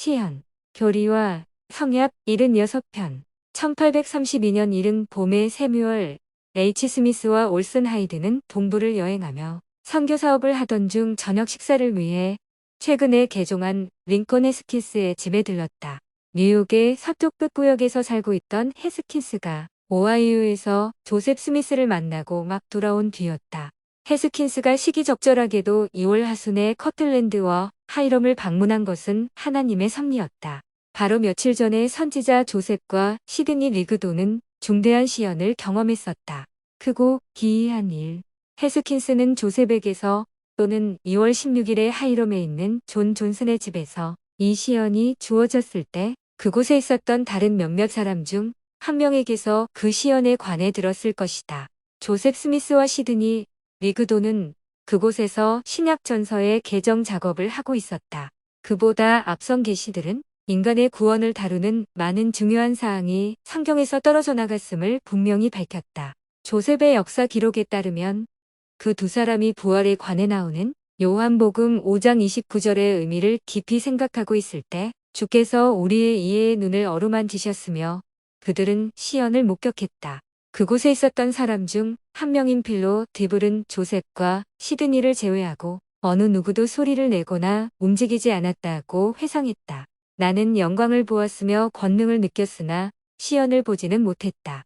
시연, 교리와 성약 76편 1832년 이른 봄에 세뮤얼 H. 스미스와 올슨 하이드는 동부를 여행하며 선교 사업을 하던 중 저녁 식사를 위해 최근에 개종한 링컨 해스킨스의 집에 들렀다. 뉴욕의 서쪽 끝 구역에서 살고 있던 해스킨스가 오하이오에서 조셉 스미스를 만나고 막 돌아온 뒤였다. 해스킨스가 시기적절하게도 2월 하순에 커틀랜드와 하이럼을 방문한 것은 하나님의 섭리였다. 바로 며칠 전에 선지자 조셉과 시드니 리그도는 중대한 시연을 경험했었다. 크고 기이한 일. 해스킨스는 조셉에게서 또는 2월 16일에 하이럼에 있는 존 존슨의 집에서 이 시연이 주어졌을 때 그곳에 있었던 다른 몇몇 사람 중 한 명에게서 그 시연에 관해 들었을 것이다. 조셉 스미스와 시드니 리그도는 그곳에서 신약전서의 개정 작업을 하고 있었다. 그보다 앞선 계시들은 인간의 구원을 다루는 많은 중요한 사항이 성경에서 떨어져 나갔음을 분명히 밝혔다. 조셉의 역사 기록에 따르면 그 두 사람이 부활에 관해 나오는 요한복음 5장 29절의 의미를 깊이 생각하고 있을 때 주께서 우리의 이해의 눈을 어루만지셨으며 그들은 시연을 목격했다. 그곳에 있었던 사람 중 한 명인 필로 디블은 조셉과 시드니를 제외하고 어느 누구도 소리를 내거나 움직이지 않았다고 회상했다. 나는 영광을 보았으며 권능을 느꼈으나 시연을 보지는 못했다.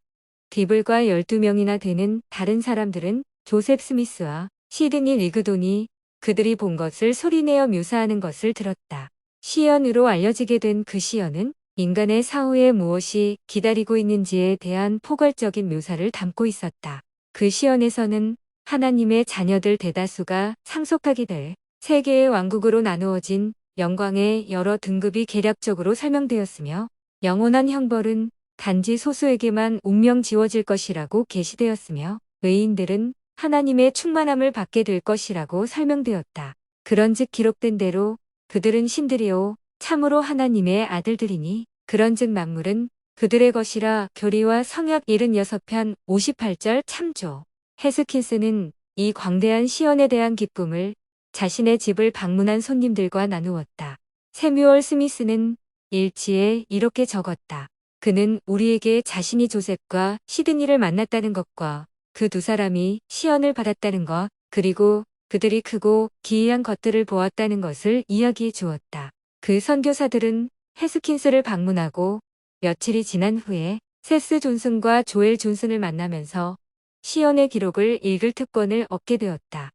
디블과 12명이나 되는 다른 사람들은 조셉 스미스와 시드니 리그돈이 그들이 본 것을 소리내어 묘사하는 것을 들었다. 시연으로 알려지게 된 그 시연은 인간의 사후에 무엇이 기다리고 있는지에 대한 포괄적인 묘사를 담고 있었다. 그 시연에서는 하나님의 자녀들 대다수가 상속하게 될 세계의 왕국으로 나누어진 영광의 여러 등급이 개략적으로 설명되었으며 영원한 형벌은 단지 소수에게만 운명 지워질 것이라고 계시되었으며 의인들은 하나님의 충만함을 받게 될 것이라고 설명되었다. 그런즉 기록된 대로 그들은 신들이요 참으로 하나님의 아들들이니 그런즉 만물은 그들의 것이라. 교리와 성약 76편 58절 참조. 해스킨스는 이 광대한 시연에 대한 기쁨을 자신의 집을 방문한 손님들과 나누었다. 세뮤얼 스미스는 일지에 이렇게 적었다. 그는 우리에게 자신이 조셉과 시드니를 만났다는 것과 그 두 사람이 시연을 받았다는 것, 그리고 그들이 크고 기이한 것들을 보았다는 것을 이야기해 주었다. 그 선교사들은 해스킨스를 방문하고 며칠이 지난 후에 세스 존슨과 조엘 존슨을 만나면서 시연의 기록을 읽을 특권을 얻게 되었다.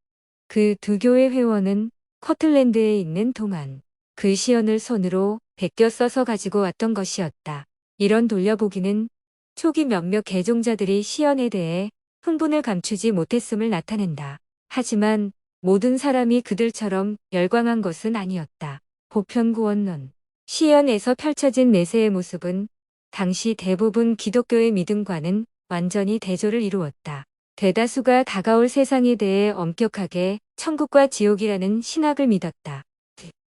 그 두 교회 회원은 커틀랜드에 있는 동안 그 시연을 손으로 베껴 써서 가지고 왔던 것이었다. 이런 돌려보기는 초기 몇몇 개종자들이 시연에 대해 흥분을 감추지 못했음을 나타낸다. 하지만 모든 사람이 그들처럼 열광한 것은 아니었다. 보편구원론. 시연에서 펼쳐진 내세의 모습은 당시 대부분 기독교의 믿음과는 완전히 대조를 이루었다. 대다수가 다가올 세상에 대해 엄격하게 천국과 지옥이라는 신학을 믿었다.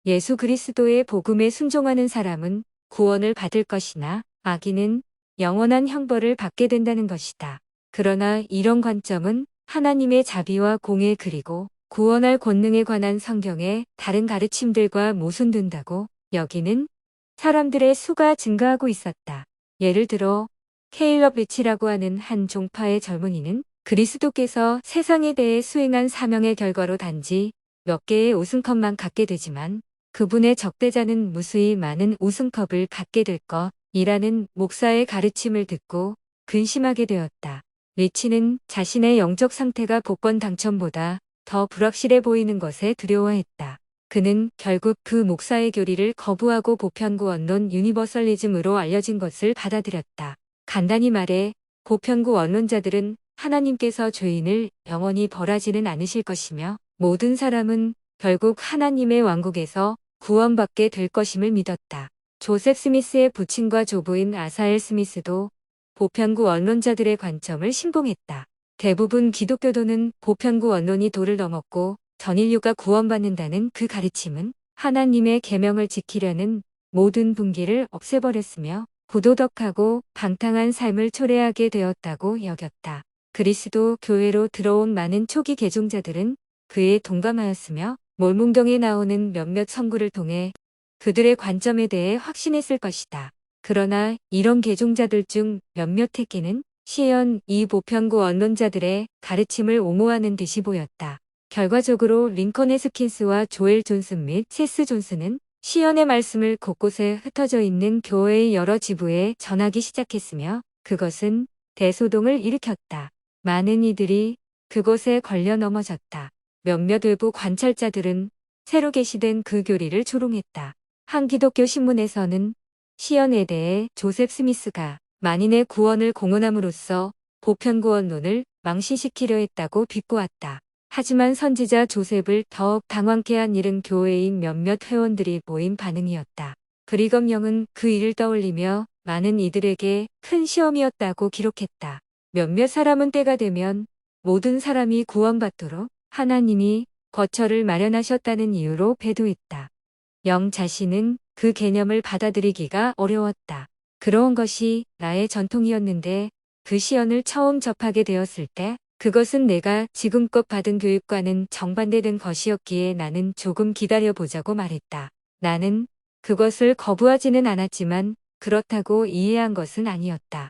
예수 그리스도의 복음에 순종하는 사람은 구원을 받을 것이나 악인은 영원한 형벌을 받게 된다는 것이다. 그러나 이런 관점은 하나님의 자비와 공의 그리고 구원할 권능에 관한 성경의 다른 가르침들과 모순된다고 여기는 사람들의 수가 증가하고 있었다. 예를 들어 케일럽 리치라고 하는 한 종파의 젊은이는 그리스도께서 세상에 대해 수행한 사명의 결과로 단지 몇 개의 우승컵만 갖게 되지만 그분의 적대자는 무수히 많은 우승컵을 갖게 될 것이라는 목사의 가르침을 듣고 근심하게 되었다. 리치는 자신의 영적 상태가 복권 당첨보다 더 불확실해 보이는 것에 두려워했다. 그는 결국 그 목사의 교리를 거부하고 보편구원론 유니버설리즘으로 알려진 것을 받아들였다. 간단히 말해 보편구 원론자들은 하나님께서 죄인을 영원히 벌하지는 않으실 것이며 모든 사람은 결국 하나님의 왕국에서 구원받게 될 것임을 믿었다. 조셉 스미스의 부친과 조부인 아사엘 스미스도 보편구 원론자들의 관점을 신봉했다. 대부분 기독교도는 보편구 원론이 도를 넘었고 전 인류가 구원받는다는 그 가르침은 하나님의 계명을 지키려는 모든 분기를 없애버렸으며 부도덕하고 방탕한 삶을 초래하게 되었다고 여겼다. 그리스도 교회로 들어온 많은 초기 개종자들은 그에 동감하였으며 몰문경에 나오는 몇몇 선구를 통해 그들의 관점에 대해 확신했을 것이다. 그러나 이런 개종자들 중 몇몇에게는 시연 이 보편구 언론자들의 가르침을 옹호하는 듯이 보였다. 결과적으로 링컨 해스킨스와 조엘 존슨 및 세스 존슨은 시연의 말씀을 곳곳에 흩어져 있는 교회의 여러 지부에 전하기 시작했으며 그것은 대소동을 일으켰다. 많은 이들이 그곳에 걸려 넘어졌다. 몇몇 외부 관찰자들은 새로 게시된 그 교리를 조롱했다. 한 기독교 신문에서는 시연에 대해 조셉 스미스가 만인의 구원을 공언함으로써 보편구원론을 망신시키려 했다고 비꼬았다. 하지만 선지자 조셉을 더욱 당황케 한 일은 교회인 몇몇 회원들이 보인 반응이었다. 브리검 영은 그 일을 떠올리며 많은 이들에게 큰 시험이었다고 기록했다. 몇몇 사람은 때가 되면 모든 사람이 구원받도록 하나님이 거처를 마련하셨다는 이유로 배도했다. 영 자신은 그 개념을 받아들이기가 어려웠다. 그러한 것이 나의 전통이었는데 그 시연을 처음 접하게 되었을 때 그것은 내가 지금껏 받은 교육과는 정반대된 것이었기에 나는 조금 기다려보자고 말했다. 나는 그것을 거부하지는 않았지만 그렇다고 이해한 것은 아니었다.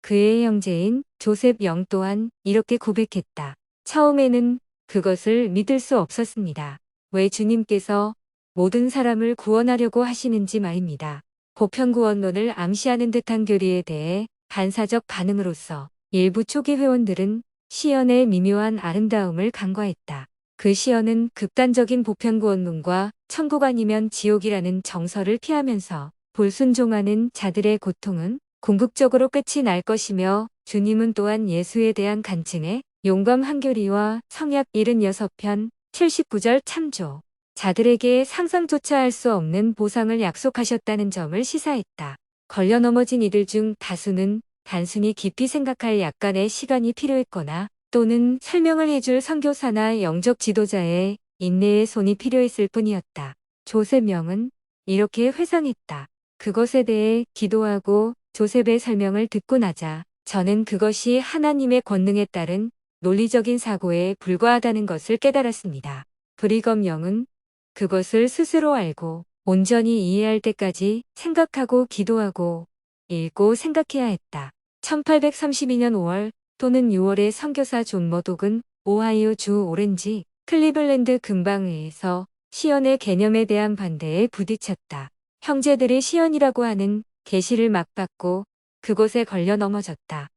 그의 형제인 조셉 영 또한 이렇게 고백했다. 처음에는 그것을 믿을 수 없었습니다. 왜 주님께서 모든 사람을 구원하려고 하시는지 말입니다. 보편구원론을 암시하는 듯한 교리에 대해 반사적 반응으로서 일부 초기 회원들은 시연의 미묘한 아름다움을 간과했다. 그 시연은 극단적인 보편구원론과 천국 아니면 지옥이라는 정설을 피하면서 불순종하는 자들의 고통은 궁극적으로 끝이 날 것이며 주님은 또한 예수에 대한 간증에 용감 한교리와 성약 76편 79절 참조 자들에게 상상조차 할 수 없는 보상을 약속하셨다는 점을 시사했다. 걸려 넘어진 이들 중 다수는 단순히 깊이 생각할 약간의 시간이 필요했거나 또는 설명을 해줄 선교사나 영적 지도자의 인내의 손이 필요했을 뿐이었다. 조셉 영은 이렇게 회상했다. 그것에 대해 기도하고 조셉의 설명을 듣고 나자 저는 그것이 하나님의 권능에 따른 논리적인 사고에 불과하다는 것을 깨달았습니다. 브리검 영은 그것을 스스로 알고 온전히 이해할 때까지 생각하고 기도하고 읽고 생각해야 했다. 1832년 5월 또는 6월에 선교사 존 머독은 오하이오 주 오렌지 클리블랜드 근방에서 시연의 개념에 대한 반대에 부딪혔다. 형제들이 시연이라고 하는 계시를 막 받고 그곳에 걸려 넘어졌다.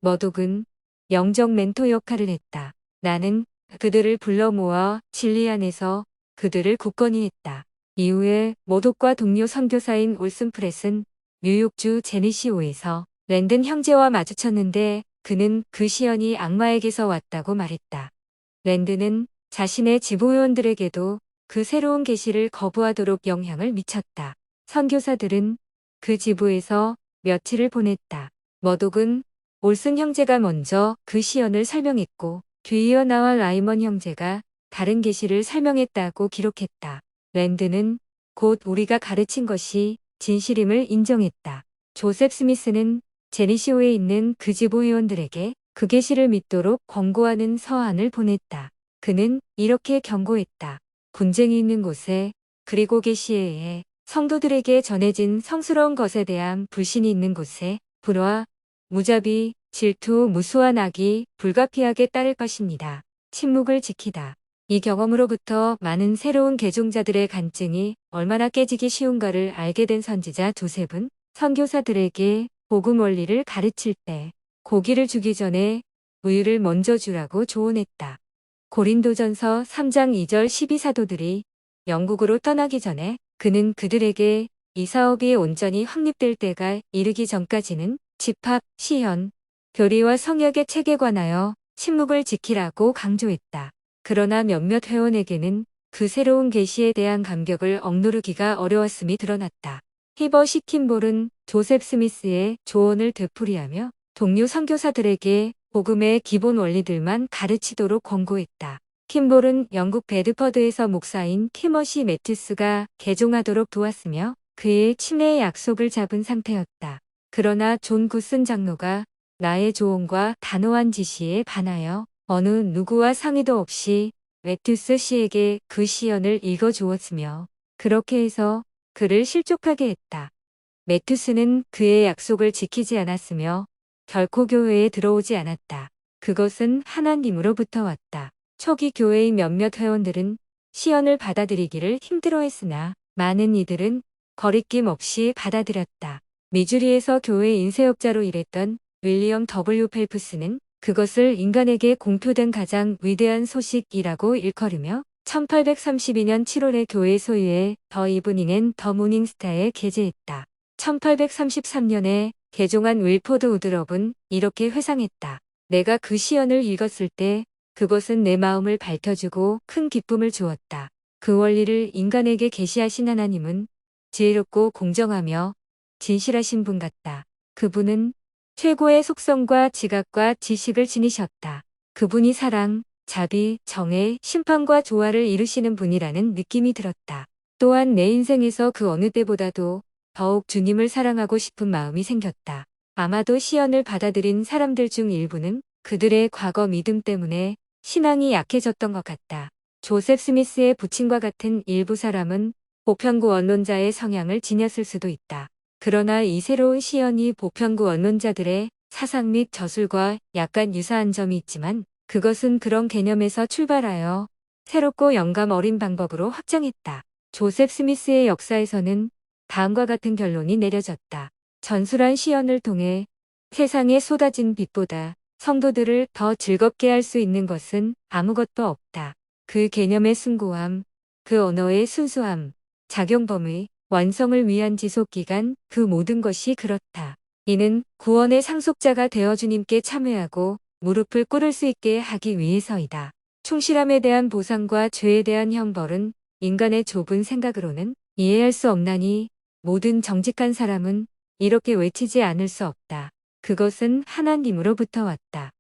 머독은 영적 멘토 역할을 했다. 나는 그들을 불러 모아 진리 안에서 그들을 굳건히 했다. 이후에 머독과 동료 선교사인 올슨 프렛은 뉴욕주 제니시오에서 랜든 형제와 마주쳤는데 그는 그 시연이 악마에게서 왔다고 말했다. 랜든은 자신의 지부회원들에게도 그 새로운 계시를 거부하도록 영향을 미쳤다. 선교사들은 그 지부에서 며칠을 보냈다. 머독은 올슨 형제가 먼저 그 시연을 설명했고 뒤이어 나와 라이먼 형제가 다른 계시를 설명했다고 기록했다. 랜드는 곧 우리가 가르친 것이 진실임을 인정했다. 조셉 스미스는 제니시오에 있는 그 지부 회원들에게 그 계시를 믿도록 권고하는 서한을 보냈다. 그는 이렇게 경고했다. 분쟁이 있는 곳에 그리고 계시에 성도들에게 전해진 성스러운 것에 대한 불신이 있는 곳에 불화, 무자비, 질투, 무수한 악이 불가피하게 따를 것입니다. 침묵을 지키다. 이 경험으로부터 많은 새로운 개종자들의 간증이 얼마나 깨지기 쉬운가를 알게 된 선지자 조셉은 선교사들에게 복음 원리를 가르칠 때 고기를 주기 전에 우유를 먼저 주라고 조언했다. 고린도전서 3장 2절 12사도들이 영국으로 떠나기 전에 그는 그들에게 이 사업이 온전히 확립될 때가 이르기 전까지는 집합, 시연, 교리와 성역의 책에 관하여 침묵을 지키라고 강조했다. 그러나 몇몇 회원에게는 그 새로운 계시에 대한 감격을 억누르기가 어려웠음이 드러났다. 히버시 킴볼은 조셉 스미스의 조언을 되풀이하며 동료 선교사들에게 복음의 기본 원리들만 가르치도록 권고했다. 킴볼은 영국 베드퍼드에서 목사인 티머시 매튜스가 개종하도록 도왔으며 그의 친애의 약속을 잡은 상태였다. 그러나 존 구슨 장로가 나의 조언과 단호한 지시에 반하여 어느 누구와 상의도 없이 매튜스 씨에게 그 시연을 읽어주었으며 그렇게 해서 그를 실족하게 했다. 매튜스는 그의 약속을 지키지 않았으며 결코 교회에 들어오지 않았다. 그것은 하나님으로부터 왔다. 초기 교회의 몇몇 회원들은 시연을 받아들이기를 힘들어했으나 많은 이들은 거리낌 없이 받아들였다. 미주리에서 교회 인쇄업자로 일했던 윌리엄 W. 펠프스는 그것을 인간에게 공표된 가장 위대한 소식이라고 일컬으며 1832년 7월에 교회 소유의 더 이브닝 앤 더 모닝스타에 게재했다. 1833년에 개종한 윌포드 우드럽은 이렇게 회상했다. 내가 그 시연을 읽었을 때 그것은 내 마음을 밝혀주고 큰 기쁨을 주었다. 그 원리를 인간에게 계시하신 하나님은 지혜롭고 공정하며 진실하신 분 같다. 그분은 최고의 속성과 지각과 지식을 지니셨다. 그분이 사랑, 자비, 정의, 심판과 조화를 이루시는 분이라는 느낌이 들었다. 또한 내 인생에서 그 어느 때보다도 더욱 주님을 사랑하고 싶은 마음이 생겼다. 아마도 시연을 받아들인 사람들 중 일부는 그들의 과거 믿음 때문에 신앙이 약해졌던 것 같다. 조셉 스미스의 부친과 같은 일부 사람은 보편구 원론자의 성향을 지녔을 수도 있다. 그러나 이 새로운 시연이 보편구 원론자들의 사상 및 저술과 약간 유사한 점이 있지만 그것은 그런 개념에서 출발하여 새롭고 영감 어린 방법으로 확장했다. 조셉 스미스의 역사에서는 다음과 같은 결론이 내려졌다. 전술한 시연을 통해 세상에 쏟아진 빛보다 성도들을 더 즐겁게 할 수 있는 것은 아무것도 없다. 그 개념의 숭고함, 그 언어의 순수함, 작용 범위, 완성을 위한 지속기간, 그 모든 것이 그렇다. 이는 구원의 상속자가 되어 주님께 참여하고 무릎을 꿇을 수 있게 하기 위해서이다. 충실함에 대한 보상과 죄에 대한 형벌은 인간의 좁은 생각으로는 이해할 수 없나니 모든 정직한 사람은 이렇게 외치지 않을 수 없다. 그것은 하나님으로부터 왔다.